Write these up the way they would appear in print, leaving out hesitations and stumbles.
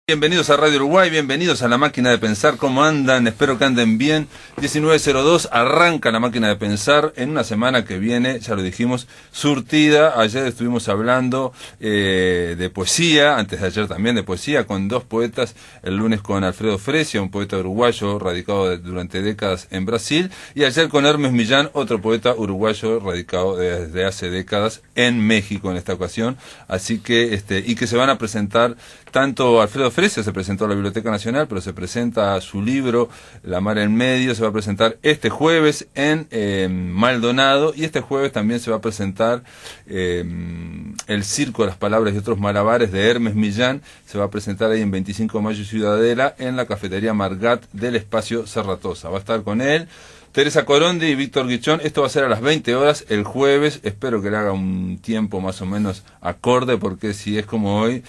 Bienvenidos a Radio Uruguay, bienvenidos a La Máquina de Pensar. ¿Cómo andan? Espero que anden bien. 19:02, arranca La Máquina de Pensar en una semana que viene, ya lo dijimos, surtida. Ayer estuvimos hablando de poesía, antes de ayer también de poesía, con dos poetas. El lunes con Alfredo Fresia, un poeta uruguayo radicado durante décadas en Brasil, y ayer con Hermes Millán, otro poeta uruguayo radicado desde hace décadas en México en esta ocasión. Así que, y que se van a presentar tanto Alfredo Fresia se presentó a la Biblioteca Nacional, pero se presenta su libro La Mar en Medio, se va a presentar este jueves en Maldonado, y este jueves también se va a presentar El Circo de las Palabras y otros malabares de Hermes Millán, se va a presentar ahí en 25 de Mayo y Ciudadela, en la cafetería Margat del Espacio Serratosa. Va a estar con él Teresa Corondi y Víctor Guichón. Esto va a ser a las 20 horas el jueves. Espero que le haga un tiempo más o menos acorde, porque si es como hoy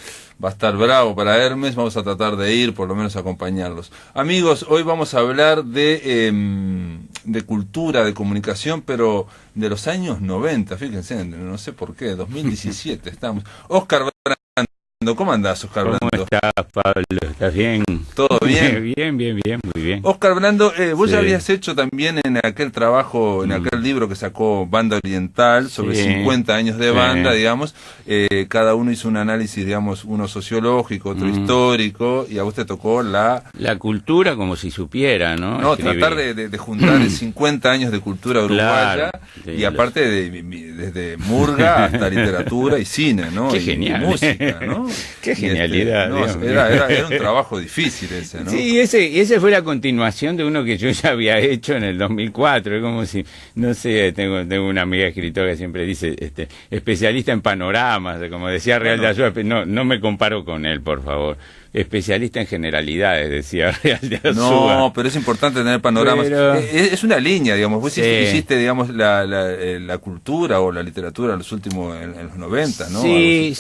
va a estar bravo para Hermes. Vamos a tratar de ir, por lo menos a acompañarlos. Amigos, hoy vamos a hablar de cultura, de comunicación, pero de los años 90. Fíjense, no sé por qué, 2017 estamos. Oscar Brando, ¿cómo andás, Oscar Brando? ¿Cómo estás, Pablo? ¿Estás bien? ¿Todo bien? Bien, muy bien. Oscar Brando, vos ya habías hecho también en aquel trabajo, en aquel libro que sacó Banda Oriental, sobre 50 años de banda, digamos, cada uno hizo un análisis, digamos, uno sociológico, otro histórico, y a vos te tocó la cultura como si supiera, ¿no? No, tratar de juntar 50 años de cultura uruguaya, claro, y aparte desde murga hasta literatura y cine, ¿no? Qué genial. Y música, ¿no? Qué genialidad. Era un trabajo difícil ese, ¿no? Sí, ese fue la continuación de uno que yo ya había hecho en el 2004. Es como si, no sé, tengo una amiga escritora que siempre dice, especialista en panoramas, como decía Real de Azúa. No me comparo con él, por favor. Especialista en generalidades, decía Real de Azúa. No, pero es importante tener panoramas. Pero es una línea, digamos. Vos hiciste, digamos, la cultura o la literatura en los últimos, en los 90, ¿no? Sí.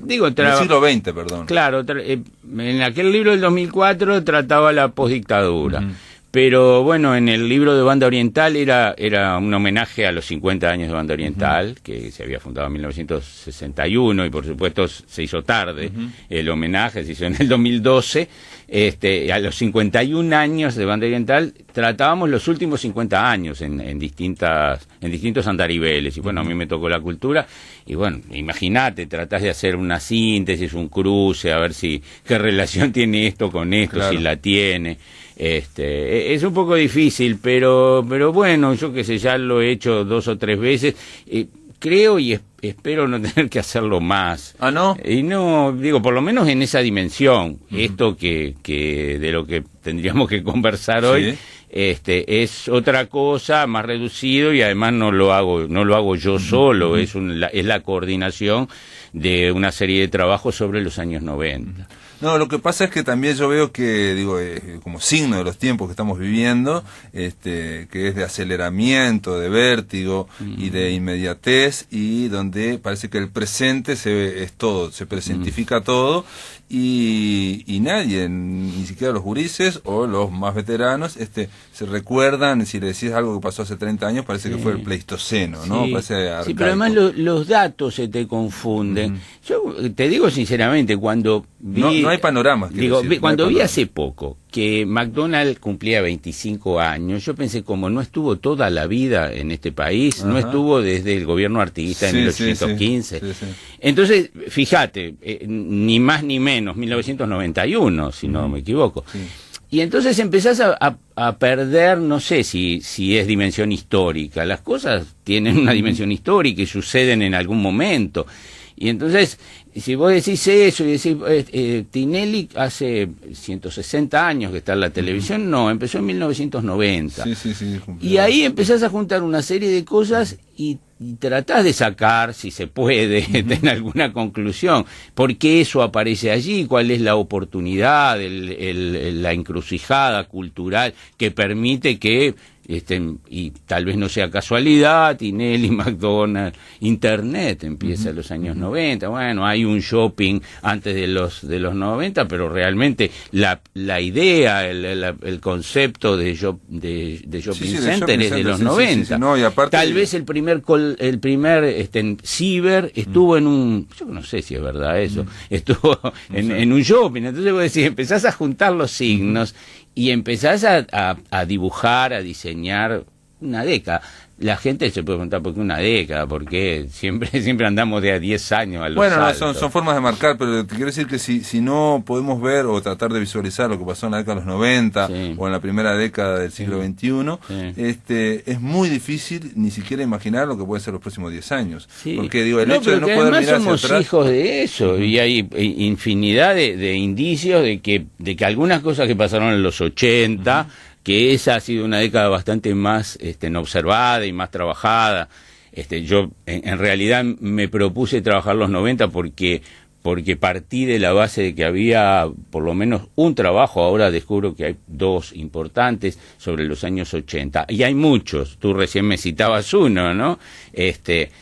Digo, en el siglo XX, perdón. Claro, en aquel libro del 2004 trataba la posdictadura. Pero bueno, en el libro de Banda Oriental era un homenaje a los 50 años de Banda Oriental, que se había fundado en 1961, y por supuesto se hizo tarde. El homenaje se hizo en el 2012. A los 51 años de Banda Oriental tratábamos los últimos 50 años en distintos andariveles. Y bueno, a mí me tocó la cultura, y bueno, imagínate, tratás de hacer una síntesis, un cruce, a ver qué relación tiene esto con esto, claro, si la tiene. Es un poco difícil, pero bueno, yo qué sé, ya lo he hecho 2 o 3 veces. Creo y espero no tener que hacerlo más. ¿Ah, no? Y no, digo, por lo menos en esa dimensión. Esto que de lo que tendríamos que conversar hoy, es otra cosa, más reducido, y además no lo hago yo solo. Es la coordinación de una serie de trabajos sobre los años 90. No, lo que pasa es que también yo veo que, digo, como signo de los tiempos que estamos viviendo, que es de aceleramiento, de vértigo y de inmediatez, y donde parece que el presente es todo, se presentifica todo, y nadie, ni siquiera los gurises o los más veteranos, se recuerdan. Si le decís algo que pasó hace 30 años, parece que fue el Pleistoceno, ¿no? Parece arcaico. Sí, pero además los datos se te confunden. Yo te digo sinceramente, cuando vi... No hay panoramas. Cuando vi hace poco que McDonald's cumplía 25 años, yo pensé, como no estuvo toda la vida en este país, no estuvo desde el gobierno artiguista de 1815. Sí. Entonces, fíjate, ni más ni menos, 1991, si no me equivoco. Sí. Y entonces empezás a perder, no sé si es dimensión histórica. Las cosas tienen una dimensión histórica y suceden en algún momento. Y entonces, si vos decís eso y decís, Tinelli hace 160 años que está en la televisión, no, empezó en 1990. Sí. Y ahí empezás a juntar una serie de cosas y tratás de sacar, si se puede, en alguna conclusión, por qué eso aparece allí, cuál es la oportunidad, la encrucijada cultural que permite que y tal vez no sea casualidad, Tinelli, McDonald's, Internet empieza en los años 90, bueno, hay un shopping antes de los 90, pero realmente la idea, el concepto de shopping center es de los 90. No, y aparte tal vez el primer ciber estuvo en un, yo no sé si es verdad eso, estuvo en un shopping, entonces vos decís, empezás a juntar los signos y empezás a dibujar, a diseñar una década. La gente se puede preguntar por qué una década, porque siempre andamos de a 10 años a los saltos. Son formas de marcar, pero te quiero decir que si no podemos ver o tratar de visualizar lo que pasó en la década de los 90 o en la primera década del siglo XXI, es muy difícil ni siquiera imaginar lo que pueden ser los próximos 10 años. Porque digo, el hecho de no poder mirar hacia somos atrás, hijos de eso, y hay infinidad de indicios de que algunas cosas que pasaron en los 80, que esa ha sido una década bastante más observada y más trabajada. Yo en realidad me propuse trabajar los 90 porque partí de la base de que había por lo menos un trabajo, ahora descubro que hay dos importantes sobre los años 80, y hay muchos, tú recién me citabas uno, ¿no?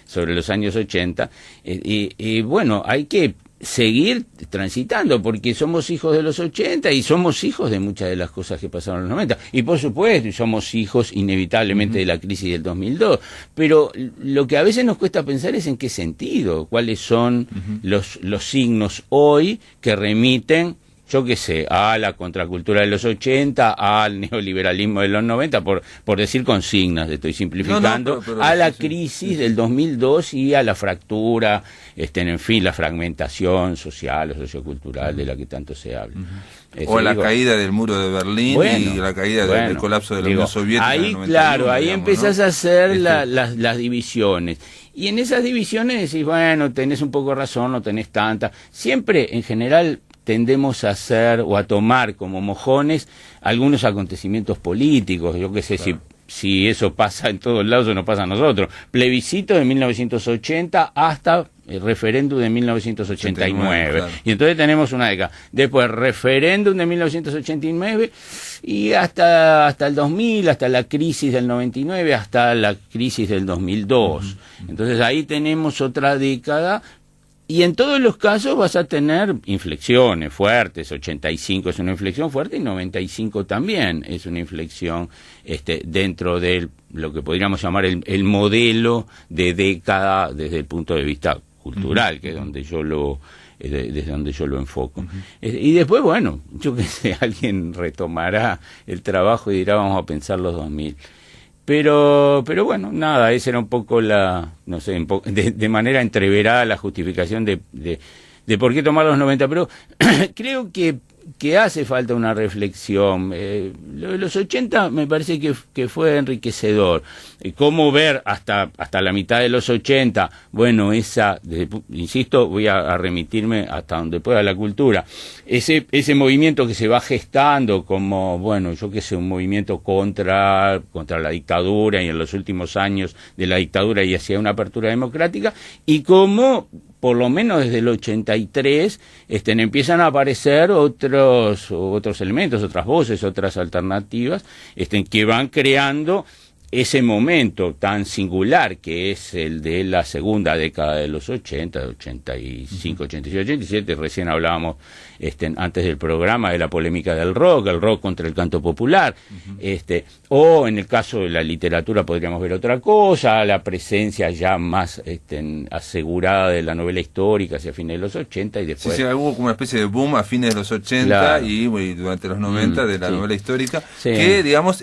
Sobre los años 80, y bueno, hay que seguir transitando, porque somos hijos de los 80 y somos hijos de muchas de las cosas que pasaron en los 90, y por supuesto somos hijos inevitablemente de la crisis del 2002, pero lo que a veces nos cuesta pensar es en qué sentido, cuáles son los signos hoy que remiten, yo qué sé, a la contracultura de los 80, al neoliberalismo de los 90, por decir consignas, estoy simplificando, pero a la crisis del 2002 y a la fractura, en fin, la fragmentación social o sociocultural de la que tanto se habla. O la caída del muro de Berlín y la caída del colapso de la Unión Soviética. Ahí, 91, claro, ahí empezás a hacer las divisiones. Y en esas divisiones decís, bueno, tenés un poco de razón, no tenés tanta. Siempre, en general, tendemos a hacer o a tomar como mojones algunos acontecimientos políticos, yo qué sé, claro, si eso pasa en todos lados o no pasa a nosotros. Plebiscito de 1980 hasta el referéndum de 1989, claro. Y entonces tenemos una década. Después referéndum de 1989 y hasta el 2000, hasta la crisis del 99, hasta la crisis del 2002. Entonces ahí tenemos otra década. Y en todos los casos vas a tener inflexiones fuertes, 85 es una inflexión fuerte y 95 también es una inflexión dentro de lo que podríamos llamar el modelo de década desde el punto de vista cultural, que es donde yo desde donde yo lo enfoco. Y después, bueno, yo qué sé, alguien retomará el trabajo y dirá, vamos a pensar los 2000. Pero bueno, nada, esa era un poco no sé, de manera entreverada la justificación de por qué tomar los 90, pero creo que hace falta una reflexión. Lo de los 80 me parece que fue enriquecedor. Cómo ver hasta la mitad de los 80, bueno, insisto, voy a remitirme hasta donde pueda la cultura, ese movimiento que se va gestando como, bueno, yo qué sé, un movimiento contra la dictadura y en los últimos años de la dictadura y hacia una apertura democrática, y cómo por lo menos desde el 83 empiezan a aparecer otros elementos, otras voces, otras alternativas que van creando ese momento tan singular que es el de la segunda década de los 80, de 85, 86, 87, recién hablábamos antes del programa de la polémica del rock, el rock contra el canto popular, o en el caso de la literatura podríamos ver otra cosa, la presencia ya más asegurada de la novela histórica hacia fines de los 80 y después... Sí, hubo como una especie de boom a fines de los 80 claro. y durante los 90 de la novela histórica, que digamos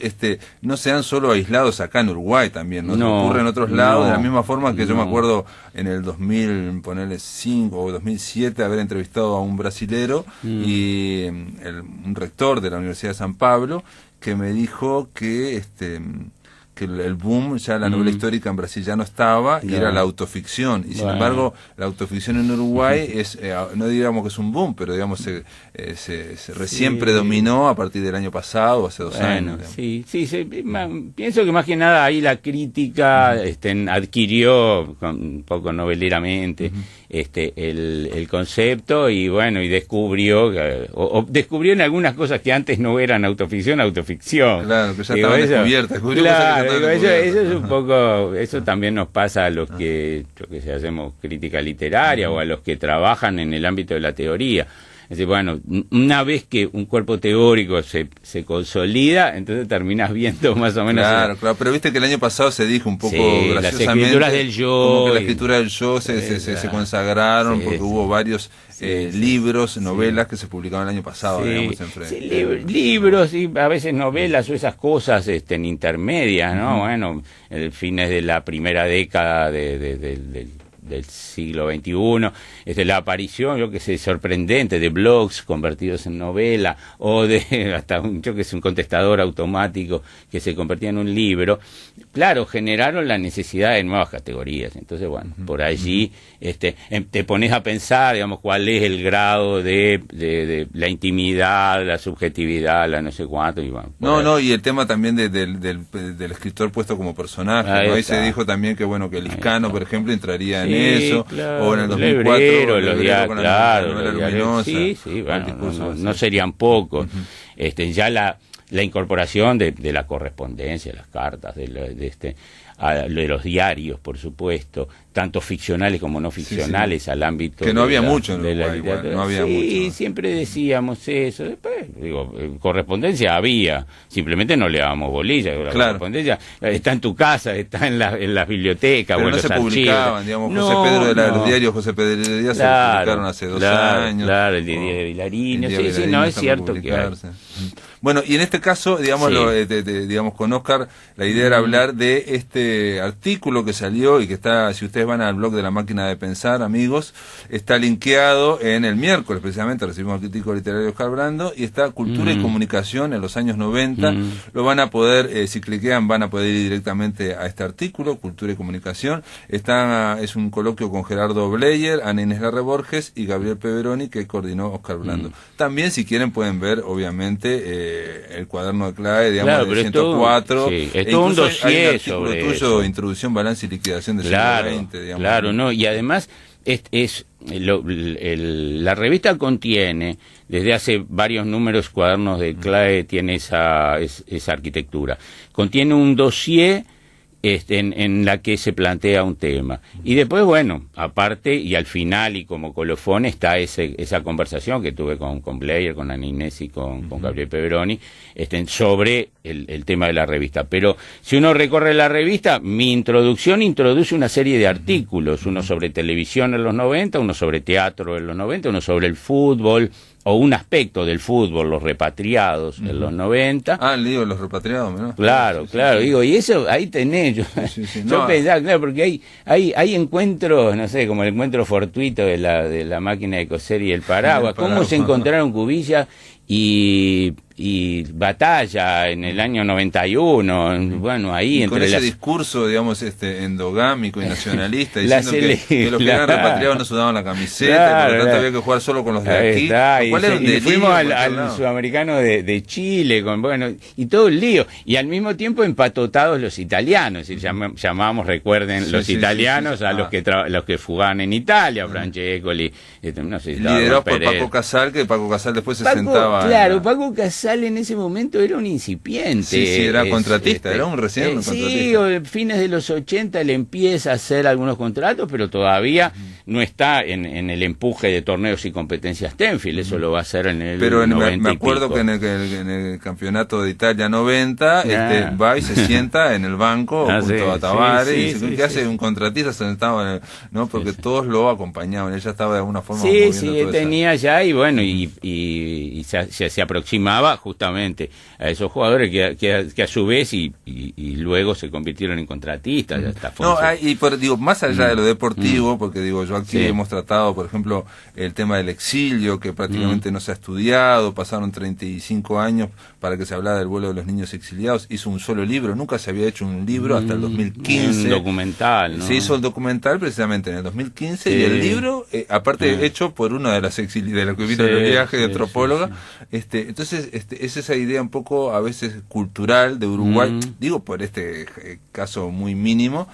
no sean solo aislados acá en Uruguay también, ¿no? Ocurre en otros lados, de la misma forma que yo me acuerdo en el 2005 o 2007 haber entrevistado a un brasilero y un rector de la Universidad de San Pablo que me dijo que que el boom, ya la novela histórica en Brasil ya no estaba, y era la autoficción. Y sin embargo, la autoficción en Uruguay es, no digamos que es un boom, pero digamos se recién predominó a partir del año pasado, hace 2 años. Sí, pienso que más que nada ahí la crítica adquirió un poco noveleramente el concepto, y bueno, y descubrió descubrió en algunas cosas que antes no eran autoficción. Claro, que ya estaban descubiertas. Claro, eso es un poco, eso también nos pasa a los que, hacemos crítica literaria o a los que trabajan en el ámbito de la teoría. Es decir, bueno, una vez que un cuerpo teórico se consolida, entonces terminas viendo más o menos... Claro, pero viste que el año pasado se dijo un poco graciosamente... las escrituras del yo... Como que las escrituras del yo se consagraron, porque hubo varios libros, novelas que se publicaron el año pasado, digamos, libros y a veces novelas o esas cosas intermedias, ¿no? Bueno, en fines de la primera década del siglo XXI, la aparición, yo que sé, sorprendente de blogs convertidos en novela, o de hasta un contestador automático que se convertía en un libro, claro, generaron la necesidad de nuevas categorías. Entonces, bueno, por allí te pones a pensar, digamos, cuál es el grado de la intimidad, la subjetividad, la no sé cuánto, y bueno, y el tema también del escritor puesto como personaje, ahí se dijo también que, bueno, que Liscano, por ejemplo, entraría en eso, claro, o en el 2004 los diarios, bueno, no serían pocos. Ya la incorporación de la correspondencia, las cartas, de los diarios, por supuesto, tanto ficcionales como no ficcionales, al ámbito que no había mucho de la literatura. No había mucho. Siempre decíamos eso. Después, correspondencia había, simplemente no le dábamos bolilla. La correspondencia está en tu casa, está en las bibliotecas, pero o en los archivos. Publicaban, digamos, José Pedro de los diarios José Pedro de Díaz se publicaron hace 2 años. Claro, el Diario de Vilarino. No, es cierto que hay. Bueno, y en este caso, digamos, digamos, con Oscar, la idea era hablar de este artículo que salió y que está, si ustedes van al blog de La Máquina de Pensar, amigos, está linkeado en el miércoles, precisamente, recibimos al crítico literario Oscar Brando, y está Cultura y Comunicación en los años 90. Lo van a poder, si cliquean, van a poder ir directamente a este artículo, Cultura y Comunicación. Es un coloquio con Gerardo Bleyer, Ana Inés Larre Borges y Gabriel Peveroni, que coordinó Oscar Brando. También, si quieren, pueden ver, obviamente, el cuaderno de clave, digamos, de 104. Es todo un dossier sobre tuyo, eso. Introducción, balance y liquidación del siglo XX, digamos. Claro, ¿no? Y además la revista contiene, desde hace varios números, cuadernos de clave, tiene esa arquitectura. Contiene un dossier en la que se plantea un tema. Y después, bueno, aparte y al final y como colofón está esa conversación que tuve con Bleyer, con Ana Inés y con Gabriel Peveroni, sobre el tema de la revista. Pero si uno recorre la revista, mi introducción introduce una serie de artículos, uno sobre televisión en los 90, uno sobre teatro en los 90, uno sobre el fútbol, o un aspecto del fútbol, los repatriados en los 90. El lío de los repatriados, ¿no? Claro, digo, y eso ahí tenés, yo pensaba, claro, porque hay encuentros, no sé, como el encuentro fortuito de la máquina de coser y el paraguas. ¿Cómo se encontraron Cubilla y Batalla en el año 91? Bueno, ahí y entre con ese discurso, digamos, endogámico y nacionalista, diciendo que los que eran repatriados no sudaban la camiseta, por lo tanto había que jugar solo con los de aquí. Y fuimos al sudamericano de Chile, y todo el lío, y al mismo tiempo empatotados los italianos, y llamábamos, recuerden, los italianos a los que fugaban en Italia, Francescoli, no sé, liderados por Paco Casal, que Paco Casal después se sentaba. Claro, Paco Casal en ese momento era un incipiente. Sí, era contratista, era un recién contratista. Sí, fines de los 80 él empieza a hacer algunos contratos, pero todavía no está en el empuje de torneos y competencias Tenfield, eso lo va a hacer en el 90 me acuerdo que en el campeonato de Italia 90, va y se sienta en el banco junto a Tavares, y hace un contratista sentado, ¿no? Porque todos lo acompañaban, ella estaba de alguna forma moviendo todo tenía ya, y bueno, y se aproximaba daba justamente a esos jugadores que a su vez y luego se convirtieron en contratistas. No, digo, más allá de lo deportivo, porque digo, yo aquí hemos tratado, por ejemplo, el tema del exilio, que prácticamente no se ha estudiado, pasaron 35 años para que se hablara del vuelo de los niños exiliados, hizo un solo libro, nunca se había hecho un libro hasta el 2015. Un documental, ¿no? Se hizo el documental precisamente en el 2015 y el libro, aparte hecho por una de las de la que vino en el viaje de antropóloga, entonces es esa idea un poco a veces cultural de Uruguay, digo por este caso muy mínimo,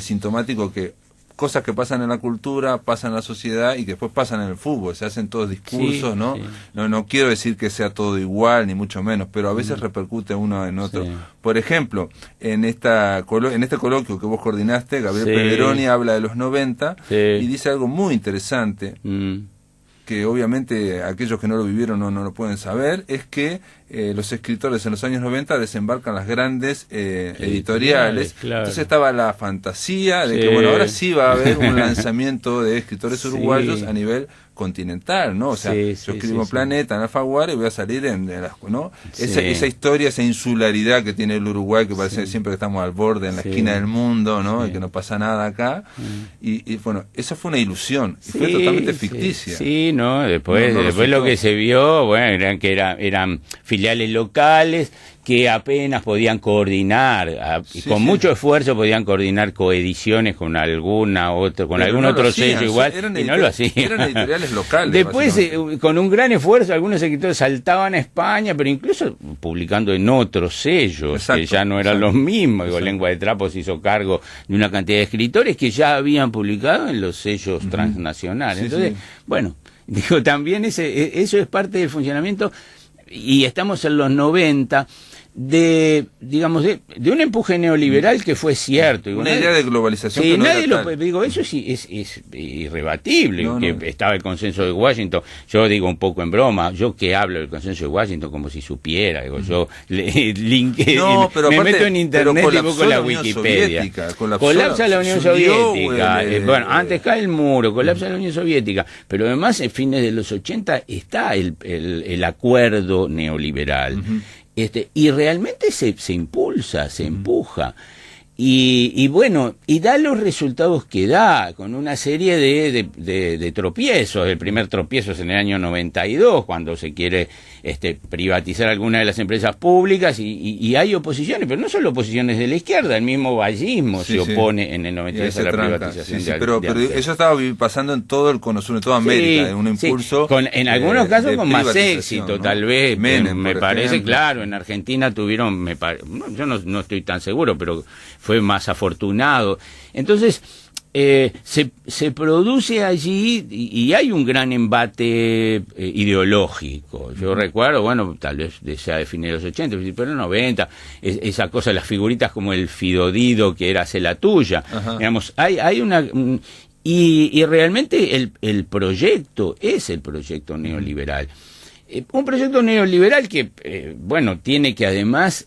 sintomático, que cosas que pasan en la cultura, pasan en la sociedad y que después pasan en el fútbol, se hacen todos discursos, ¿no? Sí. No quiero decir que sea todo igual, ni mucho menos, pero a veces repercute uno en otro. Sí. Por ejemplo, en este coloquio que vos coordinaste, Gabriel Pederoni habla de los 90 y dice algo muy interesante, que obviamente aquellos que no lo vivieron no lo pueden saber, es que los escritores en los años 90 desembarcan las grandes editoriales. Claro. Entonces estaba la fantasía de que, bueno, ahora sí va a haber un lanzamiento de escritores uruguayos a nivel continental, ¿no? O sea, yo escribo Planeta en Alfaguara y voy a salir ¿no? Esa historia, esa insularidad que tiene el Uruguay, que parece siempre que estamos al borde, en la esquina del mundo, ¿no? Y que no pasa nada acá. Y bueno, esa fue una ilusión, y fue totalmente ficticia. Sí, ¿no? Después lo que se vio, bueno, eran filiales locales que apenas podían coordinar, con mucho esfuerzo podían coordinar coediciones con algún otro sello igual, y no lo hacían. Eran editoriales locales. Después, con un gran esfuerzo, algunos escritores saltaban a España, pero incluso publicando en otros sellos, que ya no eran los mismos. Lengua de Trapo se hizo cargo de una cantidad de escritores que ya habían publicado en los sellos transnacionales. Entonces, bueno, digo, también eso es parte del funcionamiento, y estamos en los 90, de un empuje neoliberal que fue cierto. Una idea de globalización que no era tal. Digo, eso sí es irrebatible, estaba el consenso de Washington. Yo digo un poco en broma, yo que hablo del consenso de Washington como si supiera, yo me meto en internet y busco la Wikipedia. Colapsa la Unión Soviética. Bueno, antes cae el muro, colapsa la Unión Soviética, pero además en fines de los 80 está el acuerdo neoliberal. Y realmente se impulsa, se empuja, y bueno, y da los resultados que da, con una serie de tropiezos. El primer tropiezo es en el año 92, cuando se quiere privatizar alguna de las empresas públicas, y hay oposiciones, pero no solo oposiciones de la izquierda, el mismo vallismo se opone en el 92 a la privatización pero eso estaba pasando en todo el cono sur, en toda América, en un impulso. En algunos casos con más éxito, ¿no? Tal vez, me parece, claro, en Argentina tuvieron, yo no estoy tan seguro, pero fue más afortunado. Entonces, se produce allí y hay un gran embate ideológico. Yo recuerdo, bueno, tal vez sea de fines de los 80, pero en los 90, esa cosa, las figuritas como el Fidodido, que era "Hacé la tuya". Digamos, hay una... Y realmente el proyecto es el proyecto neoliberal. Un proyecto neoliberal que, tiene que además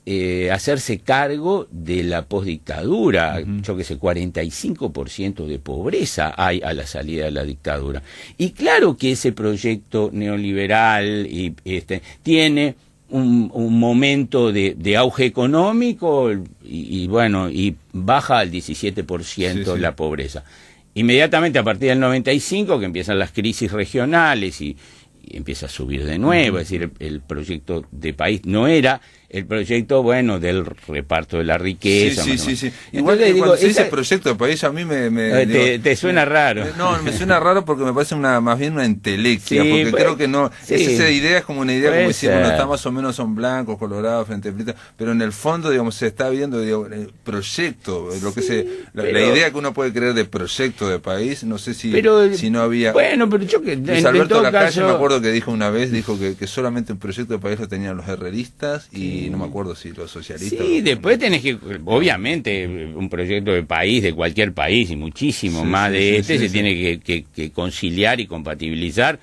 hacerse cargo de la postdictadura. Yo que sé, 45% de pobreza hay a la salida de la dictadura. Y claro que ese proyecto neoliberal tiene un momento de auge económico y baja al 17% la pobreza. Inmediatamente a partir del 95, que empiezan las crisis regionales y empieza a subir de nuevo, es decir, el proyecto de país no era el proyecto, del reparto de la riqueza. Sí. Igual que cuando se dice proyecto de país, a mí te suena raro. No, me suena raro porque me parece más bien una entelequia, porque creo que no, esa idea es como una idea como decir, está más o menos, son blancos, colorados, frente a pero en el fondo, se está viendo, el proyecto, la idea que uno puede creer de proyecto de país, no sé si no había... pero yo que... Alberto Lacalle, me acuerdo que dijo una vez, que solamente un proyecto de país lo tenían los herreristas y no me acuerdo si los socialistas... Sí, después tenés que, obviamente, un proyecto de país, de cualquier país, y muchísimo más se tiene que conciliar y compatibilizar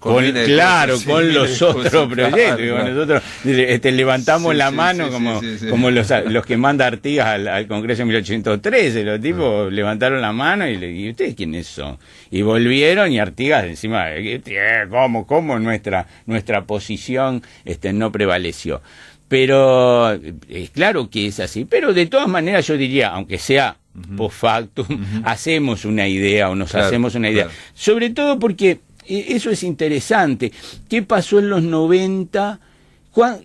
Claro, con los otros proyectos. Claro. Nosotros levantamos la mano como los que manda Artigas al Congreso en 1813. Los tipos levantaron la mano y ¿ustedes quiénes son? Y volvieron y Artigas encima, ¿cómo nuestra posición no prevaleció? Pero claro que es así. Pero de todas maneras yo diría, aunque sea post factum, hacemos una idea o nos hacemos una idea. Sobre todo porque eso es interesante. ¿Qué pasó en los 90?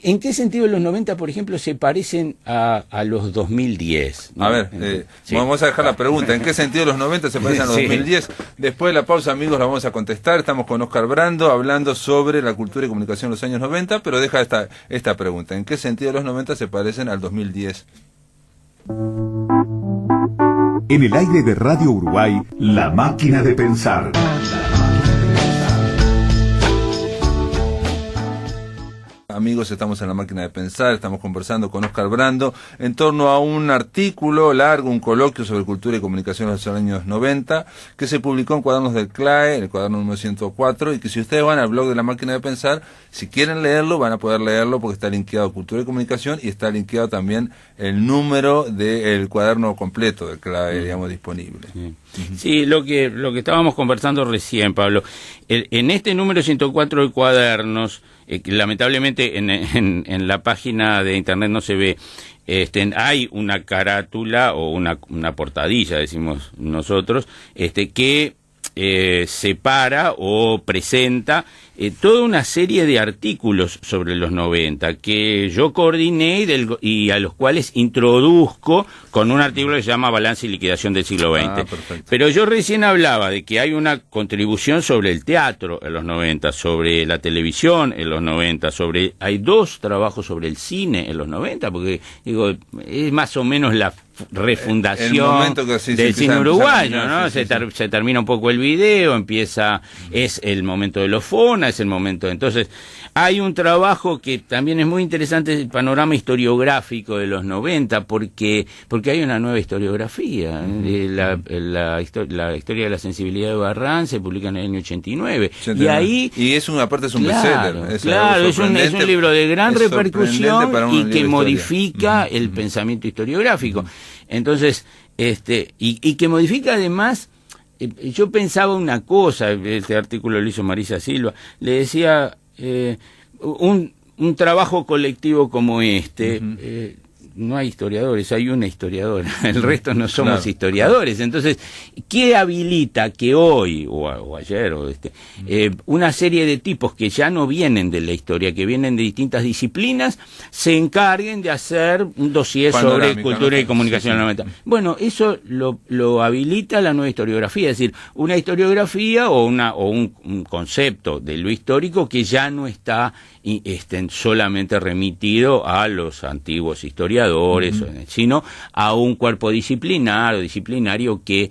¿En qué sentido los 90, por ejemplo, se parecen a los 2010? ¿No? A ver, vamos a dejar la pregunta. ¿En qué sentido los 90 se parecen a los 2010? Después de la pausa, amigos, la vamos a contestar. Estamos con Oscar Brando hablando sobre la cultura y comunicación en los años 90, pero deja esta pregunta. ¿En qué sentido los 90 se parecen al 2010? En el aire de Radio Uruguay, La Máquina de Pensar. Amigos, estamos en La Máquina de Pensar, estamos conversando con Oscar Brando en torno a un artículo largo, un coloquio sobre cultura y comunicación en los años 90, que se publicó en Cuadernos del CLAE, el cuaderno número 104, y que si ustedes van al blog de La Máquina de Pensar, si quieren leerlo, van a poder leerlo porque está linkeado Cultura y Comunicación y está linkeado también el número del cuaderno completo del CLAE, digamos, disponible. Sí, lo que estábamos conversando recién, Pablo. En este número 104 de Cuadernos, que lamentablemente en la página de internet no se ve, hay una carátula o una portadilla, decimos nosotros, que separa o presenta toda una serie de artículos sobre los 90 que yo coordiné y a los cuales introduzco con un artículo que se llama Balance y Liquidación del siglo XX. Pero yo recién hablaba de que hay una contribución sobre el teatro en los 90, sobre la televisión en los 90, hay 2 trabajos sobre el cine en los 90, porque digo, es más o menos la refundación del cine uruguayo, ¿no? Se termina un poco el video, es el momento de los FONA, es el momento. Entonces, hay un trabajo que también es muy interesante, el panorama historiográfico de los 90, porque hay una nueva historiografía. La historia de la sensibilidad de Barrán se publica en el año 89. Y ahí... Y es aparte es un bestseller. Claro, es un libro de gran repercusión y que modifica el pensamiento historiográfico. Entonces, y que modifica además, yo pensaba una cosa, este artículo lo hizo Marisa Silva, le decía, un trabajo colectivo como no hay historiadores, hay una historiadora, el resto no somos historiadores. Entonces, ¿qué habilita que hoy, o ayer, una serie de tipos que ya no vienen de la historia, que vienen de distintas disciplinas, se encarguen de hacer un dossier sobre cultura y comunicación en los 90? Bueno, eso lo habilita la nueva historiografía, es decir, una historiografía o un concepto de lo histórico que ya no está solamente remitido a los antiguos historiadores, sino a un cuerpo disciplinario que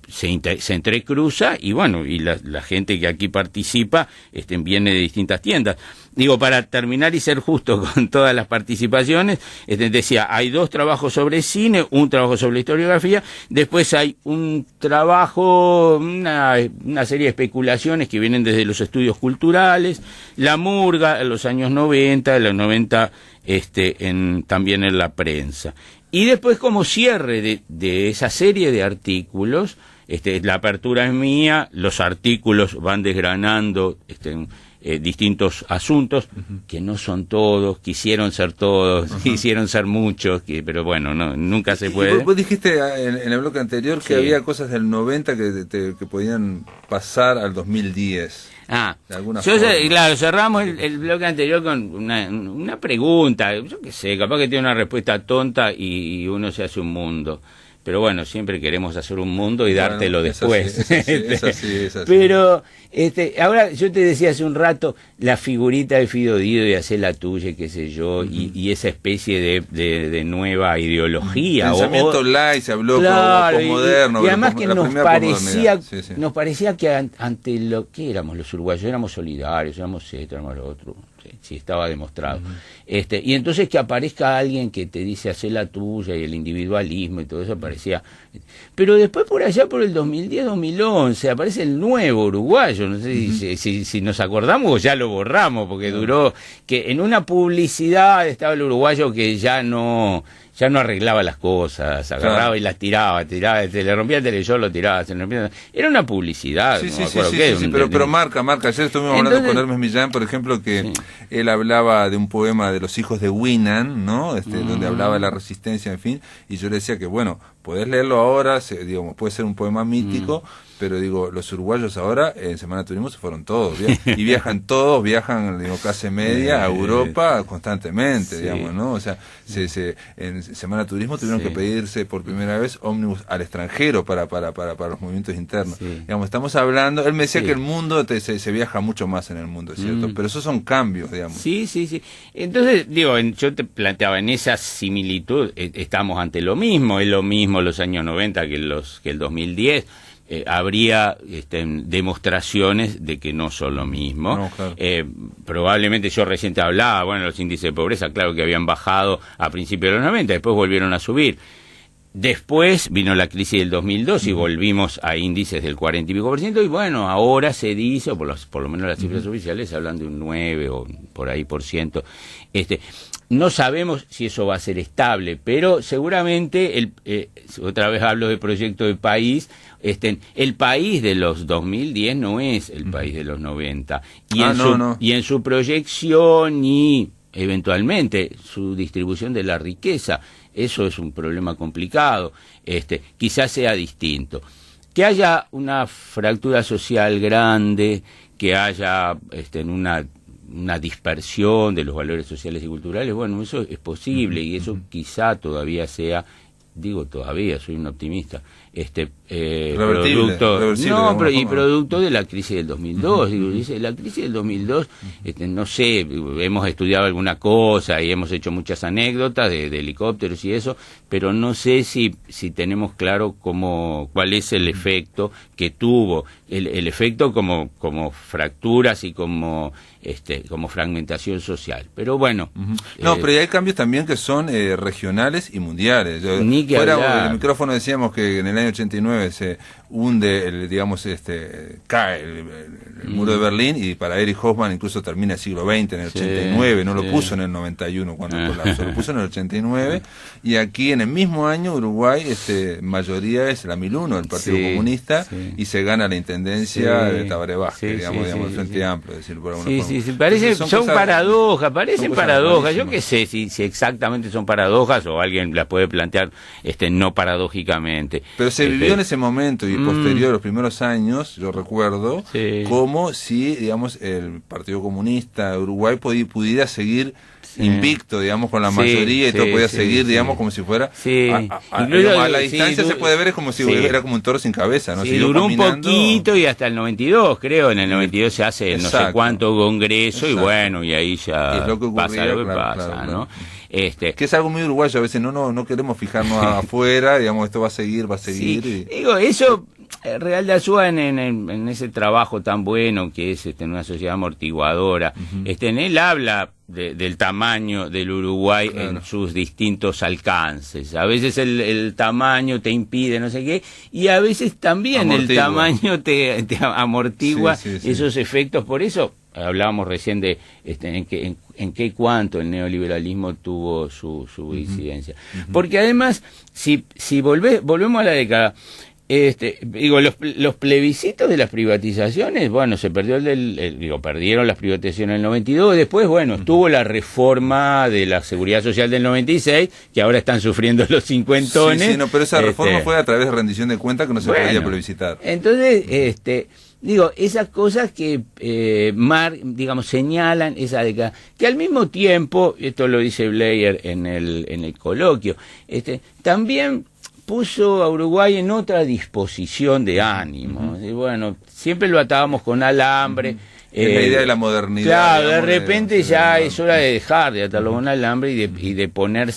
se entrecruza y bueno, y la gente que aquí participa viene de distintas tiendas. Digo, para terminar y ser justo con todas las participaciones, decía, hay 2 trabajos sobre cine, un trabajo sobre historiografía, después hay un trabajo, una serie de especulaciones que vienen desde los estudios culturales, la murga en los años 90, en los 90 también en la prensa. Y después, como cierre de esa serie de artículos, la apertura es mía, los artículos van desgranando distintos asuntos, que no son todos, quisieron ser todos, quisieron ser muchos, pero bueno, nunca se puede. Vos dijiste en el bloque anterior que había cosas del 90 que podían pasar al 2010. De alguna forma. Claro, cerramos el bloque anterior con una pregunta, yo qué sé, capaz que tiene una respuesta tonta y uno se hace un mundo. Pero bueno, siempre queremos hacer un mundo y dártelo después. Es así. Pero ahora yo te decía hace un rato la figurita de Fido Dido y hacer la tuya, qué sé yo, y esa especie de nueva ideología. Pensamiento light, se habló como moderno. Y además que nos parecía que ante lo que éramos los uruguayos, éramos solidarios, éramos esto, éramos lo otro. Sí, estaba demostrado. Y entonces que aparezca alguien que te dice hacer la tuya y el individualismo y todo eso, parecía. Pero después por allá, por el 2010-2011, aparece el nuevo uruguayo, no sé si nos acordamos o ya lo borramos, porque duró, que en una publicidad estaba el uruguayo que ya no arreglaba las cosas, agarraba y las tiraba, se le rompía el televisor, lo tiraba, se le rompía. Era una publicidad, sí, no sí, me acuerdo sí, qué. sí, pero marca. Ayer estuvimos hablando con Hermes Millán, por ejemplo, que él hablaba de un poema de los hijos de Winnan, ¿no? Donde hablaba de la resistencia, en fin, y yo le decía que, bueno, podés leerlo ahora, digamos, puede ser un poema mítico, pero digo, los uruguayos ahora en Semana de Turismo se fueron todos, y viajan todos, digo, clase media a Europa constantemente, digamos, ¿no? O sea, en Semana de Turismo tuvieron que pedirse por primera vez ómnibus al extranjero para los movimientos internos. Digamos, estamos hablando, él me decía que el mundo, se viaja mucho más en el mundo, ¿cierto? Pero esos son cambios, digamos. Sí. Entonces, digo, yo te planteaba, en esa similitud, estamos ante lo mismo, es lo mismo los años 90 que el 2010. Habría demostraciones de que no son lo mismo. No, claro. Probablemente yo recién te hablaba, bueno, los índices de pobreza, claro que habían bajado a principios de los 90, después volvieron a subir. Después vino la crisis del 2002 y volvimos a índices del 40 y pico %, y bueno, ahora se dice, o por lo menos las cifras oficiales hablan de un 9 o por ahí %. No sabemos si eso va a ser estable, pero seguramente, otra vez hablo de proyecto de país, el país de los 2010 no es el país de los 90. Y en su proyección y eventualmente su distribución de la riqueza, eso es un problema complicado, quizás sea distinto. Que haya una fractura social grande, que haya una dispersión de los valores sociales y culturales, bueno, eso es posible, y eso quizá todavía sea, digo todavía, soy un optimista, producto de la crisis del 2002. Dice, la crisis del 2002, no sé, hemos estudiado alguna cosa y hemos hecho muchas anécdotas de helicópteros y eso, pero no sé si tenemos claro cuál es el efecto que tuvo, el efecto como fracturas y como fragmentación social. Pero bueno. Pero hay cambios también que son regionales y mundiales. Fuera del micrófono decíamos que en el año 89 se hunde, cae el muro de Berlín, y para Erich Hoffmann incluso termina el siglo XX en el 89, no lo puso en el 91 cuando colapsó, lo puso en el 89, y aquí en el mismo año Uruguay mayoría es la 1001 del Partido Comunista, y se gana la intendencia de Tabaré Vázquez, digamos, el Frente Amplio, decir por alguna forma. Son paradojas, parecen paradojas, yo qué sé si exactamente son paradojas o alguien las puede plantear no paradójicamente. Pero se vivió en ese momento y posterior, los primeros años, yo recuerdo, como si, digamos, el Partido Comunista de Uruguay pudiera seguir invicto, digamos, con la mayoría, y todo podía seguir, digamos, como si fuera a la distancia se puede ver, es como si era como un toro sin cabeza, ¿no? Duró un poquito, y hasta el 92, creo, en el 92 se hace no sé cuánto congreso, y bueno, y ahí ya es lo que ocurría, pasa lo que pasa, ¿no? Que es algo muy uruguayo, a veces no queremos fijarnos afuera, digamos, esto va a seguir. Digo, eso, Real de Azúa en ese trabajo tan bueno que es en una sociedad amortiguadora, él habla del tamaño del Uruguay en sus distintos alcances. A veces el tamaño te impide no sé qué, y a veces también el tamaño te amortigua esos efectos. Por eso hablábamos recién de en qué y cuánto el neoliberalismo tuvo su incidencia. Porque además, si volvemos a la década, los plebiscitos de las privatizaciones, bueno, se perdió perdieron las privatizaciones en el 92, después, bueno, estuvo la reforma de la Seguridad Social del 96, que ahora están sufriendo los cincuentones. Pero esa reforma fue a través de rendición de cuentas, que no se podía plebiscitar. Entonces, esas cosas que, señalan esa década, que al mismo tiempo, esto lo dice Blair en el coloquio, también puso a Uruguay en otra disposición de ánimo. Y bueno, siempre lo atábamos con alambre, Es la idea de la modernidad. Claro, digamos, de repente ya es hora de dejar de atarlo con alambre y de poner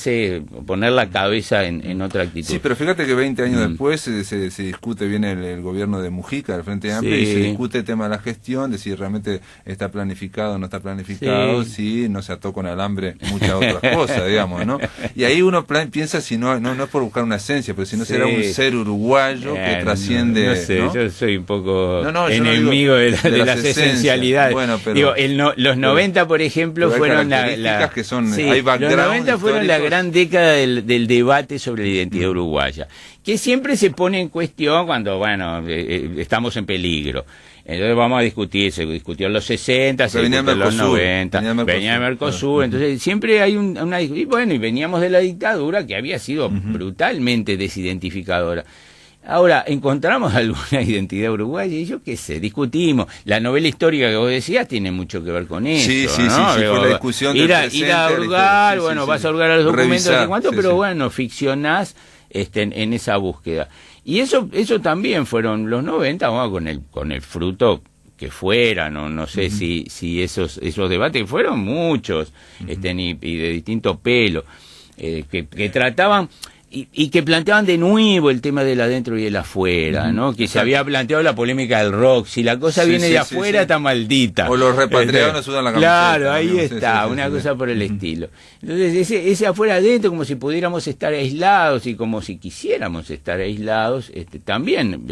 la cabeza en otra actitud. Sí, pero fíjate que 20 años después se discute bien el gobierno de Mujica, del Frente Amplio, y se discute el tema de la gestión, de si realmente está planificado o no está planificado, si no se ató con alambre muchas otras cosas, digamos, ¿no? Y ahí uno piensa si no es por buscar una esencia, pero si no será un ser uruguayo que trasciende... No sé, ¿no? yo soy un poco no enemigo digo de las esencialidades. Bueno, pero, digo, los 90, por ejemplo, fueron que son, hay los 90 fueron la gran década del debate sobre la identidad uruguaya, que siempre se pone en cuestión cuando, bueno, estamos en peligro. Entonces vamos a discutir, se discutió en los 60, se discutió en los 90, venía el Mercosur, entonces siempre hay una discusión, y veníamos de la dictadura que había sido brutalmente desidentificadora. Ahora, encontramos alguna identidad uruguaya y yo qué sé, discutimos. La novela histórica que vos decías tiene mucho que ver con eso. Sí, ¿no? Fue la discusión del presente, ir a hurgar, vas a hurgar a los documentos, revisar, pero bueno, ficcionás en esa búsqueda. Y eso también fueron los 90, bueno, con el fruto que fuera, no sé si esos debates, que fueron muchos, y de distinto pelo, que trataban... Y que planteaban de nuevo el tema del adentro y el afuera, ¿no? Que se había planteado la polémica del rock. Si la cosa viene de afuera, está maldita. O los repatriados no sudan la camiseta. Claro, ahí está, una cosa por el estilo. Entonces, ese afuera adentro, como si pudiéramos estar aislados y como si quisiéramos estar aislados, también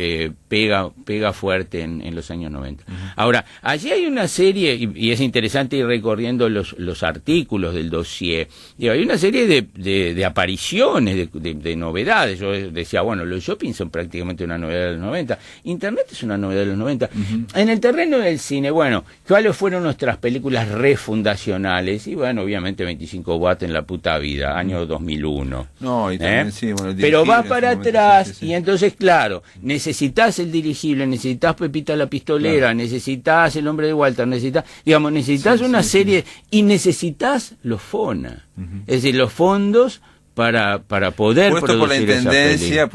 pega fuerte en los años 90. Ahora, allí hay una serie, y es interesante ir recorriendo los artículos del dossier. Hay una serie de apariciones, de novedades. Yo decía, bueno, los shopping son prácticamente una novedad de los 90. Internet es una novedad de los 90. En el terreno del cine, bueno, ¿cuáles fueron nuestras películas refundacionales? Y bueno, obviamente 25 watts en la puta vida, año 2001. No, y también, bueno, pero vas para atrás y entonces, claro, necesitas el dirigible, necesitas Pepita la Pistolera, necesitas El Hombre de Walter, necesitas una serie y necesitas los FONA. Es decir, los fondos para poder puesto por la intendencia.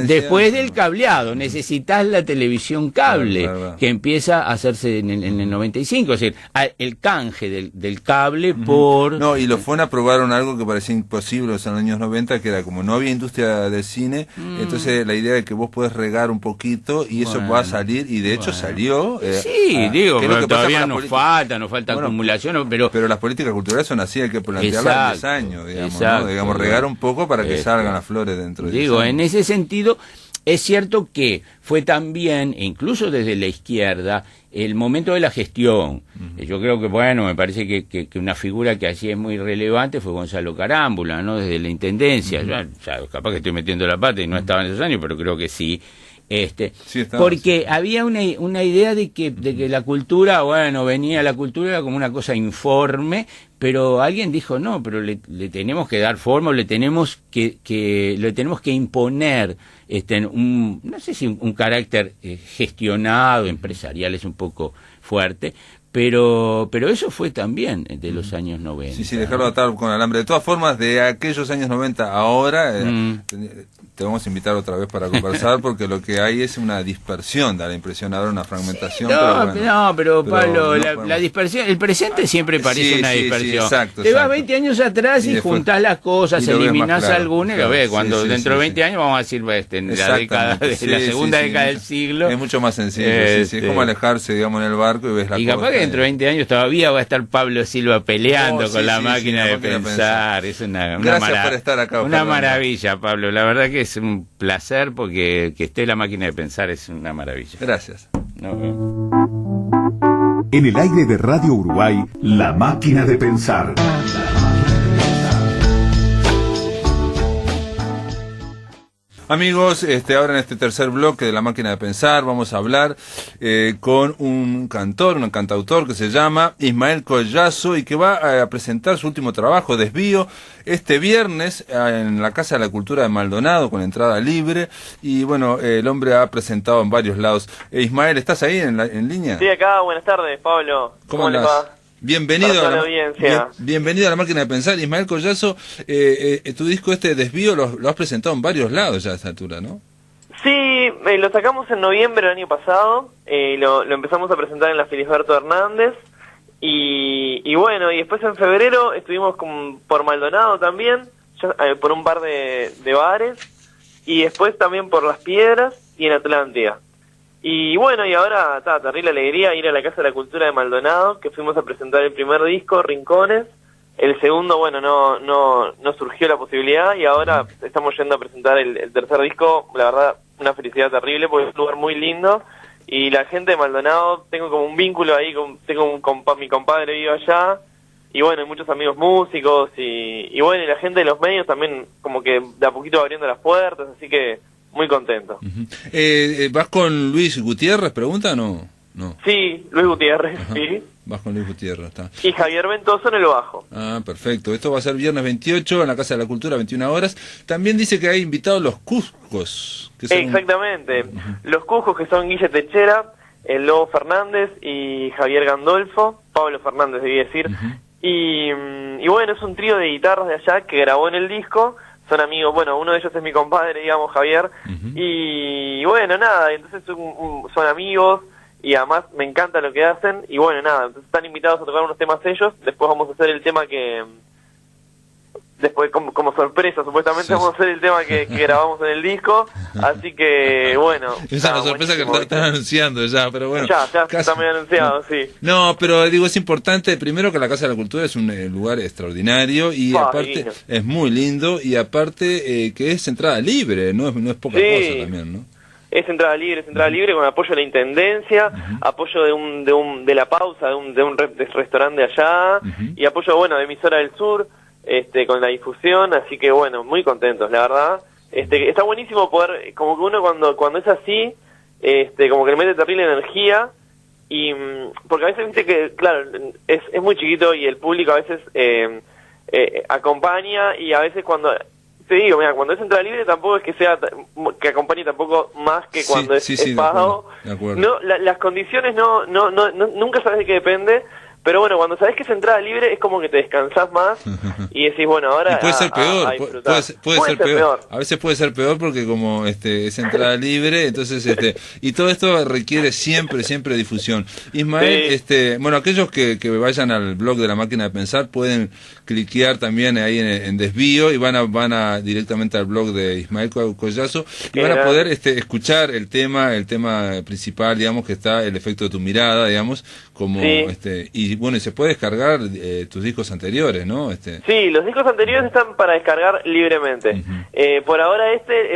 Después del cableado, necesitas la televisión cable, que empieza a hacerse en el 95, es decir, el canje del cable por... No, y los FONA probaron algo que parecía imposible en los años 90, que era como no había industria del cine, entonces la idea de que vos podés regar un poquito y eso va a salir, y de hecho salió. Pero todavía nos falta acumulación, pero las políticas culturales son así, hay que plantearlas en 10 años, digamos, regar un poco para que salgan las flores dentro de eso. En ese sentido, es cierto que fue también, incluso desde la izquierda, el momento de la gestión. Yo creo que, bueno, me parece que una figura que allí es muy relevante fue Gonzalo Carámbula, ¿no? Desde la intendencia. Ya, capaz que estoy metiendo la pata y no estaba en esos años, pero creo que sí. Porque había una idea de que la cultura, venía la cultura era como una cosa informe, pero alguien dijo no, pero le tenemos que dar forma, le tenemos que imponer no sé si un carácter gestionado, empresarial es un poco fuerte, pero eso fue también de los años 90. Sí, dejarlo atado con alambre. De todas formas, de aquellos años 90 ahora, te vamos a invitar otra vez para conversar, porque lo que hay es una dispersión, da la impresión ahora, una fragmentación. Pero Pablo, la dispersión, el presente siempre parece una dispersión. Te vas 20 años atrás y juntás las cosas, eliminás algunas y lo ves. Cuando dentro de 20 años vamos a decir, en la década, la segunda década del siglo. Es mucho más sencillo, es como alejarse, digamos, en el barco y ves la cosa. Y capaz que dentro de 20 años todavía va a estar Pablo Silva peleando con la máquina de pensar. Es Gracias por estar acá. Una maravilla, Pablo. La verdad que es un placer, porque que esté la máquina de pensar es una maravilla. Gracias. En el aire de Radio Uruguay, La Máquina de Pensar. Amigos, ahora en este tercer bloque de La Máquina de Pensar vamos a hablar con un cantautor que se llama Ismael Collazo y que va a presentar su último trabajo, Desvío, este viernes en la Casa de la Cultura de Maldonado con entrada libre. Y bueno, el hombre ha presentado en varios lados. Ismael, ¿estás ahí en línea? Sí, acá. Buenas tardes, Pablo. ¿Cómo le va? Bienvenido bienvenido a La Máquina de Pensar. Ismael Collazo, tu disco Desvío lo has presentado en varios lados ya a esta altura, ¿no? Sí, lo sacamos en noviembre del año pasado, lo empezamos a presentar en la Felisberto Hernández, y bueno, y después en febrero estuvimos por Maldonado también, por un par de bares, y después también por Las Piedras y en Atlántida. Y bueno, y ahora está terrible alegría ir a la Casa de la Cultura de Maldonado, que fuimos a presentar el primer disco, Rincones. El segundo, bueno, no surgió la posibilidad, y ahora estamos yendo a presentar el tercer disco. La verdad, una felicidad terrible, porque es un lugar muy lindo, y la gente de Maldonado, tengo como un vínculo ahí, mi compadre vive allá, y bueno, hay muchos amigos músicos, y bueno, y la gente de los medios también como que de a poquito abriendo las puertas, así que muy contento. ¿Vas con Luis Gutiérrez, pregunta, no? No. Sí, Luis Gutiérrez, Ajá. sí. Vas con Luis Gutiérrez, está. Y Javier Ventoso en el bajo. Ah, perfecto. Esto va a ser viernes 28 en la Casa de la Cultura, 21 horas. También dice que hay invitados los Cuscos. Que son... Exactamente. Los Cuscos, que son Guille Techera, el Lobo Fernández y Javier Gandolfo, Pablo Fernández debí decir. Y bueno, es un trío de guitarras de allá que grabó en el disco. Son amigos, bueno, uno de ellos es mi compadre, digamos, Javier. Y bueno, nada, entonces son amigos. Y además me encanta lo que hacen, y bueno, nada, entonces están invitados a tocar unos temas ellos, después vamos a hacer el tema que... Después, como sorpresa, supuestamente sí, vamos a hacer el tema que grabamos en el disco, así que, bueno... Esa es la sorpresa que están anunciando ya, pero bueno... Ya está medio anunciado, sí. No, pero digo, es importante, primero que la Casa de la Cultura es un lugar extraordinario, y aparte divino. Es muy lindo, y aparte que es entrada libre, no es poca cosa también, ¿no? Es entrada libre con apoyo de la Intendencia, apoyo de La Pausa, de un restaurante de allá, y apoyo, bueno, de Emisora del Sur, con la difusión, así que bueno, muy contentos, la verdad. Está buenísimo poder, como que uno cuando es así, como que le mete terrible energía, y porque a veces viste que, claro, es muy chiquito y el público a veces acompaña, y a veces cuando... Te digo, mira, cuando es entrada libre tampoco es que acompañe tampoco más que cuando es pago. De acuerdo. No, las condiciones nunca sabes de qué depende, pero bueno, cuando sabes que es entrada libre es como que te descansás más y decís, bueno, ahora y puede ser peor, puede ser peor. A veces puede ser peor porque como es entrada libre, entonces y todo esto requiere siempre difusión. Ismael, bueno, aquellos que vayan al blog de La Máquina de Pensar pueden cliquear también ahí en desvío y van a directamente al blog de Ismael Collazo y van a poder escuchar el tema principal, digamos, que está El efecto de tu mirada, digamos, como y bueno, y se puede descargar tus discos anteriores, ¿no? Sí, los discos anteriores están para descargar libremente. Por ahora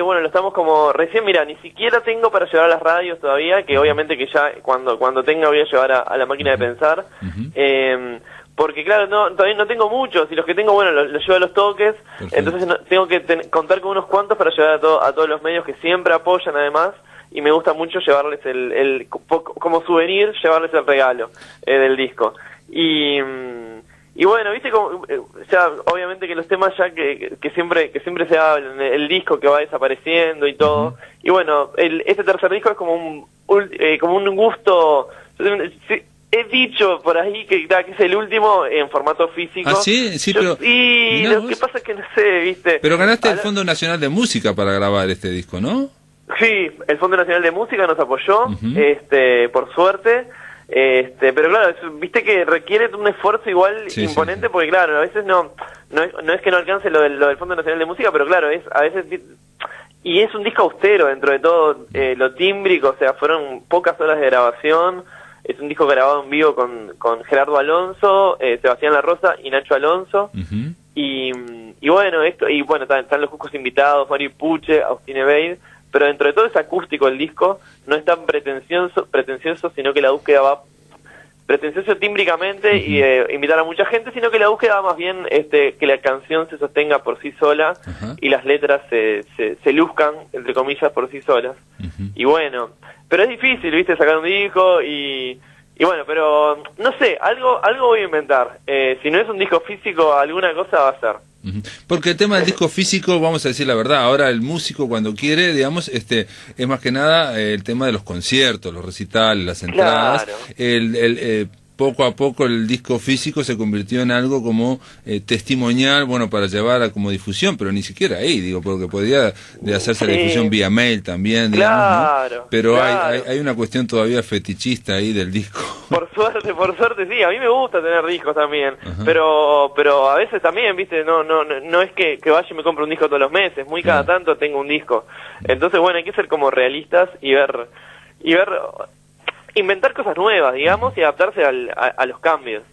bueno, lo estamos como recién, mira, ni siquiera tengo para llevar a las radios todavía, que obviamente que ya cuando tenga voy a llevar a La Máquina de Pensar. Porque claro, todavía no tengo muchos, y los que tengo, bueno, los llevo a los toques. Perfecto. Entonces tengo que contar con unos cuantos para llevar a todos los medios que siempre apoyan además, y me gusta mucho llevarles como souvenir, llevarles el regalo del disco. Y bueno, viste como, ya obviamente que los temas ya que siempre se hablan, el disco que va desapareciendo y todo. Y bueno, este tercer disco es como un gusto. He dicho por ahí que es el último en formato físico. Ah, sí, pero... Y lo que pasa es que no sé, ¿viste? Pero ganaste el Fondo Nacional de Música para grabar este disco, ¿no? Sí, el Fondo Nacional de Música nos apoyó, por suerte. Pero claro, viste que requiere un esfuerzo igual imponente, porque claro, a veces no es que no alcance lo del Fondo Nacional de Música, pero claro, a veces... Y es un disco austero dentro de todo, lo tímbrico, o sea, fueron pocas horas de grabación. Es un disco grabado en vivo con Gerardo Alonso, Sebastián La Rosa y Nacho Alonso. Y bueno, están los Cuscos invitados, Mario Puche, Agustín Ebeid, pero dentro de todo es acústico el disco, no es tan pretencioso, sino que la búsqueda va pretencioso tímbricamente y invitar a mucha gente, sino que la búsqueda va más bien que la canción se sostenga por sí sola y las letras se luzcan, entre comillas, por sí solas. Y bueno, pero es difícil, viste, sacar un disco y bueno, pero no sé, algo voy a inventar. Si no es un disco físico, alguna cosa va a ser. Porque el tema del disco físico, vamos a decir la verdad, ahora el músico cuando quiere, digamos, es más que nada el tema de los conciertos, los recitales, las entradas, poco a poco el disco físico se convirtió en algo como testimonial, bueno, para llevar a como difusión, pero ni siquiera ahí, digo, porque podría de hacerse la difusión vía mail también, digamos, claro, ¿no? Pero claro. hay una cuestión todavía fetichista ahí del disco. Por suerte sí, a mí me gusta tener discos también, pero a veces también, viste, no es que vaya y me compre un disco todos los meses, muy cada tanto tengo un disco. Entonces, bueno, hay que ser como realistas y ver inventar cosas nuevas, digamos, y adaptarse a los cambios.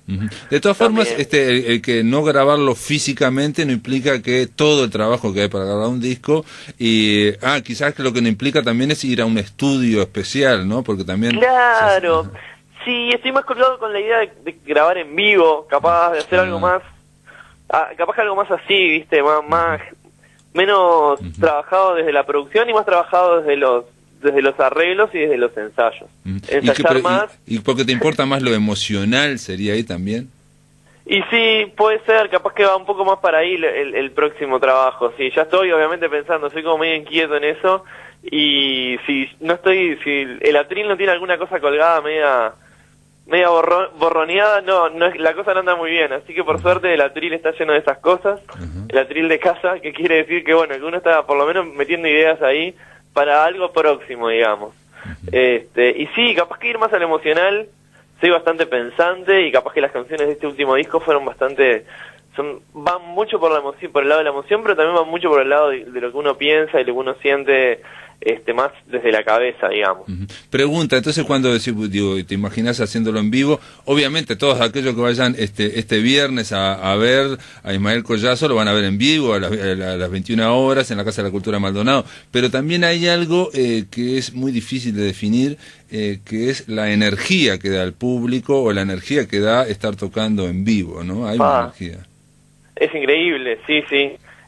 De todas formas, También. el que no grabarlo físicamente no implica que todo el trabajo que hay para grabar un disco, y quizás que lo que no implica también es ir a un estudio especial, ¿no? Porque también... Claro, sí, estoy más colgado con la idea de grabar en vivo, capaz de hacer algo más, capaz que algo más así, viste, menos trabajado desde la producción y más trabajado desde los arreglos y desde los ensayos. Ensayar más. ¿Y porque te importa más lo emocional sería ahí también? Y sí, puede ser, capaz que va un poco más para ahí el próximo trabajo. Sí, ya estoy obviamente pensando, soy como medio inquieto en eso. Y si el atril no tiene alguna cosa colgada media borroneada, la cosa no anda muy bien. Así que por suerte el atril está lleno de esas cosas. El atril de casa, que quiere decir que bueno, que uno está por lo menos metiendo ideas ahí para algo próximo, digamos. Y sí, capaz que ir más al emocional, soy bastante pensante y capaz que las canciones de este último disco fueron van mucho por la emoción, por el lado de la emoción, pero también van mucho por el lado de lo que uno piensa y lo que uno siente más desde la cabeza, digamos. Pregunta, entonces cuando te imaginas haciéndolo en vivo, obviamente todos aquellos que vayan este viernes a ver a Ismael Collazo lo van a ver en vivo a las 21 horas en la Casa de la Cultura Maldonado, pero también hay algo que es muy difícil de definir, que es la energía que da el público o la energía que da estar tocando en vivo, ¿no? Hay una energía. Es increíble, sí.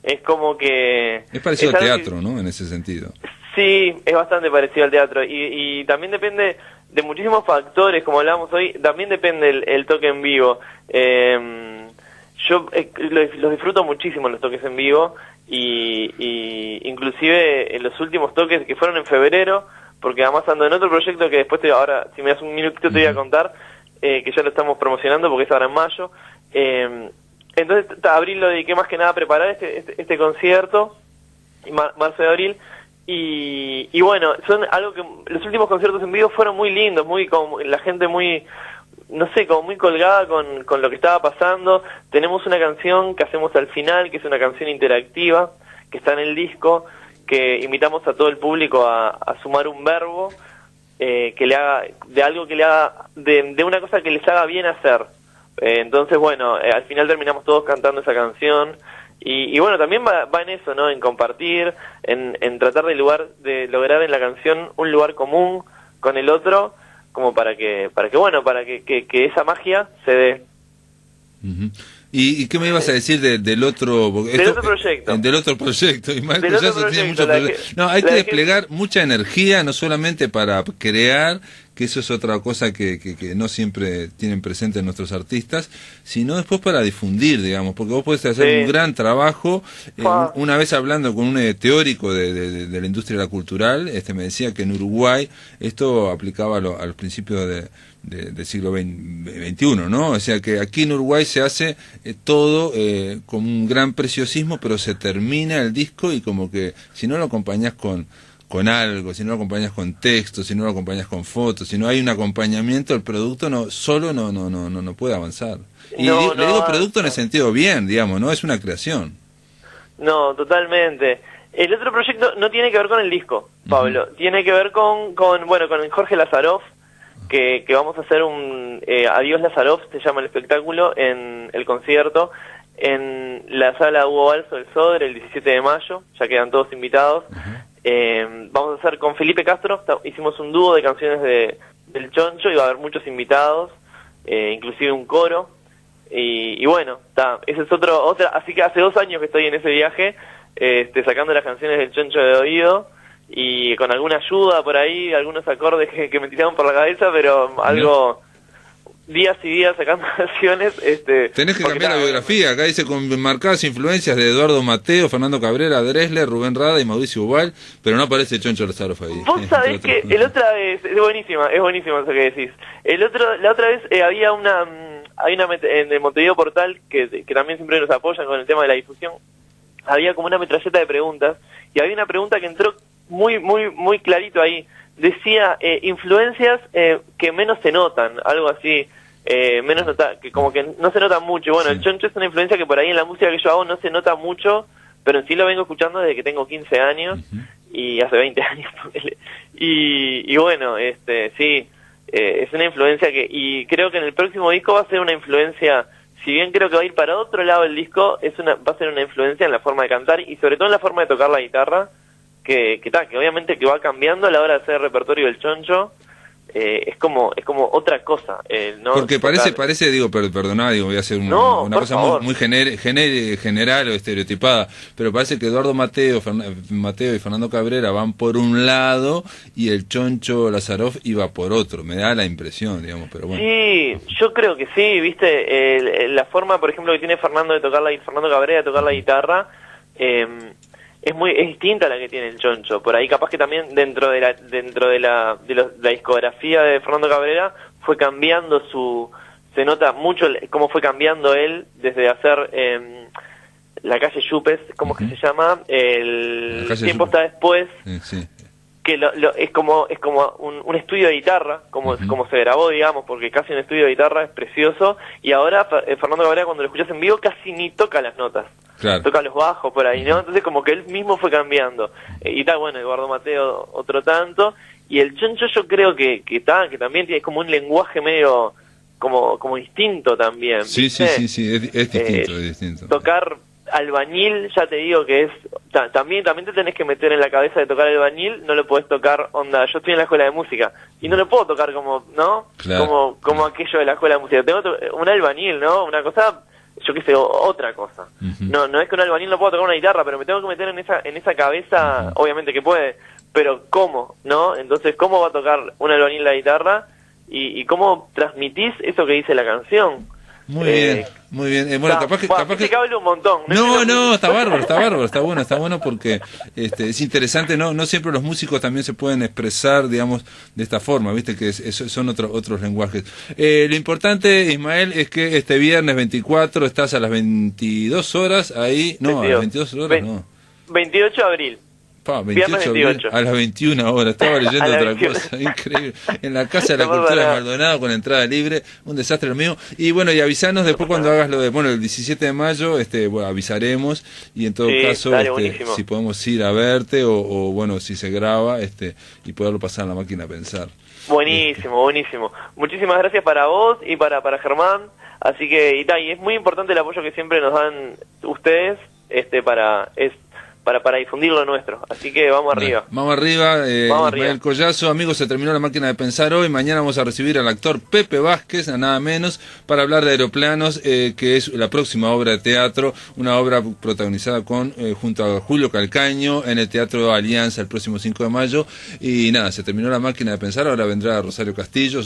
Es como que... Es parecido al teatro, ¿no? En ese sentido. Sí, es bastante parecido al teatro y también depende de muchísimos factores, como hablábamos hoy, también depende el toque en vivo. Yo los disfruto muchísimo los toques en vivo y inclusive en los últimos toques que fueron en febrero, porque además ando en otro proyecto que después ahora, si me das un minutito te voy a contar, que ya lo estamos promocionando porque es ahora en mayo. Entonces abril lo dediqué más que nada a preparar este concierto, marzo y abril. Y bueno, son algo que los últimos conciertos en vivo fueron muy lindos, la gente muy, no sé, como muy colgada con lo que estaba pasando. Tenemos una canción que hacemos al final, que es una canción interactiva, que está en el disco, que invitamos a todo el público a sumar un verbo que le haga, de algo que le haga, de una cosa que les haga bien hacer. Entonces bueno, al final terminamos todos cantando esa canción. Y bueno, también va en eso, ¿no? En compartir, en tratar de lograr en la canción un lugar común con el otro, como para que esa magia se dé. ¿Y qué me ibas a decir del otro proyecto? Del otro proyecto. No, hay que desplegar mucha energía, no solamente para crear, que eso es otra cosa que no siempre tienen presente nuestros artistas, sino después para difundir, digamos, porque vos podés hacer un gran trabajo. Una vez hablando con un teórico de la industria cultural, me decía que en Uruguay esto aplicaba a los principios del siglo XXI, ¿no? O sea que aquí en Uruguay se hace todo con un gran preciosismo, pero se termina el disco y como que si no lo acompañás con algo, si no lo acompañas con texto, si no lo acompañas con fotos, si no hay un acompañamiento, el producto no puede avanzar. Y le digo producto en el sentido bien, digamos, no es una creación. No, totalmente. El otro proyecto no tiene que ver con el disco, Pablo, tiene que ver con Jorge Lazaroff, que vamos a hacer un Adiós Lazaroff, se llama el espectáculo, en el concierto, en la sala Hugo Balso del Sodre el 17 de mayo, ya quedan todos invitados. Vamos a hacer con Felipe Castro, hicimos un dúo de canciones del Choncho y va a haber muchos invitados, inclusive un coro, y bueno, ese es otra, así que hace 2 años que estoy en ese viaje, sacando las canciones del Choncho de oído, y con alguna ayuda por ahí, algunos acordes que me tiraron por la cabeza, pero algo días y días sacando canciones. Tenés que porque cambiar la biografía. Acá dice con marcadas influencias de Eduardo Mateo, Fernando Cabrera, Dresler, Rubén Rada y Mauricio Ubal, pero no aparece Choncho Lazaroff ahí. Vos sabés que el otra vez, es buenísimo eso que decís. La otra vez había una en el Montevideo Portal que también siempre nos apoyan con el tema de la difusión. Había como una metralleta de preguntas y había una pregunta que entró muy clarito ahí. Decía influencias que menos se notan, algo así, que como que no se nota mucho. Bueno, sí. El Choncho es una influencia que por ahí en la música que yo hago no se nota mucho, pero en sí lo vengo escuchando desde que tengo 15 años y hace 20 años. Y bueno, sí, es una influencia y creo que en el próximo disco va a ser una influencia, si bien creo que va a ir para otro lado el disco, va a ser una influencia en la forma de cantar y sobre todo en la forma de tocar la guitarra, que obviamente que va cambiando a la hora de hacer el repertorio del Choncho. Es como otra cosa, ¿no? Porque parece, digo, perdoná, digo, voy a hacer una cosa muy general o estereotipada, pero parece que Eduardo Mateo y Fernando Cabrera van por un lado y el Choncho Lazaroff iba por otro, me da la impresión, digamos, pero bueno. Sí, yo creo que sí, viste, la forma, por ejemplo, que tiene Fernando Cabrera de tocar la guitarra, es distinta a la que tiene el Choncho. Por ahí capaz que también dentro de la discografía de Fernando Cabrera fue cambiando se nota mucho cómo fue cambiando él desde hacer La Calle Yupes, ¿cómo es que se llama? El Tiempo está después. Sí. Que es como un estudio de guitarra, como se grabó, digamos, porque casi un estudio de guitarra es precioso, y ahora Fernando Cabrera cuando lo escuchas en vivo casi ni toca las notas, claro. Toca los bajos por ahí, ¿no? Entonces como que él mismo fue cambiando, y tal, bueno, Eduardo Mateo otro tanto, y el Choncho yo creo que también tiene como un lenguaje medio como distinto también. Sí, es distinto, Tocar albañil, ya te digo que es también te tenés que meter en la cabeza de tocar albañil, no lo podés tocar onda, yo estoy en la escuela de música y no lo puedo tocar como, ¿no? Claro. Como aquello de la escuela de música, tengo un albañil, ¿no? Una cosa, yo qué sé, otra cosa. No es que un albañil no pueda tocar una guitarra, pero me tengo que meter en esa cabeza, obviamente que puede, pero ¿cómo? ¿No? Entonces, ¿cómo va a tocar un albañil la guitarra? Y ¿cómo transmitís eso que dice la canción? Muy bien. Bueno, capaz que hablo un montón. No, está bárbaro, está bueno porque es interesante, no siempre los músicos también se pueden expresar, digamos, de esta forma, viste que son otros lenguajes. Lo importante, Ismael, es que este viernes 24 estás a las 22 horas ahí, no, 22. A las 22 horas no. 28 de abril. 28 abril, a las 21 horas, estaba leyendo otra cosa, increíble, en la Casa de la Cultura de Maldonado con entrada libre, un desastre lo mío, y bueno, y avisanos después cuando hagas el 17 de mayo, avisaremos, y en todo caso, si podemos ir a verte, o bueno, si se graba, y poderlo pasar en la máquina a pensar. Buenísimo. Muchísimas gracias para vos y para Germán, así que, y es muy importante el apoyo que siempre nos dan ustedes, para difundir lo nuestro, así que vamos arriba. Vamos arriba, Ismael Collazo. Amigos, se terminó La Máquina de Pensar hoy. Mañana vamos a recibir al actor Pepe Vázquez, a nada menos, para hablar de Aeroplanos, que es la próxima obra de teatro, una obra protagonizada junto a Julio Calcaño en el Teatro Alianza el próximo 5 de mayo. Y nada, se terminó La Máquina de Pensar, ahora vendrá Rosario Castillo.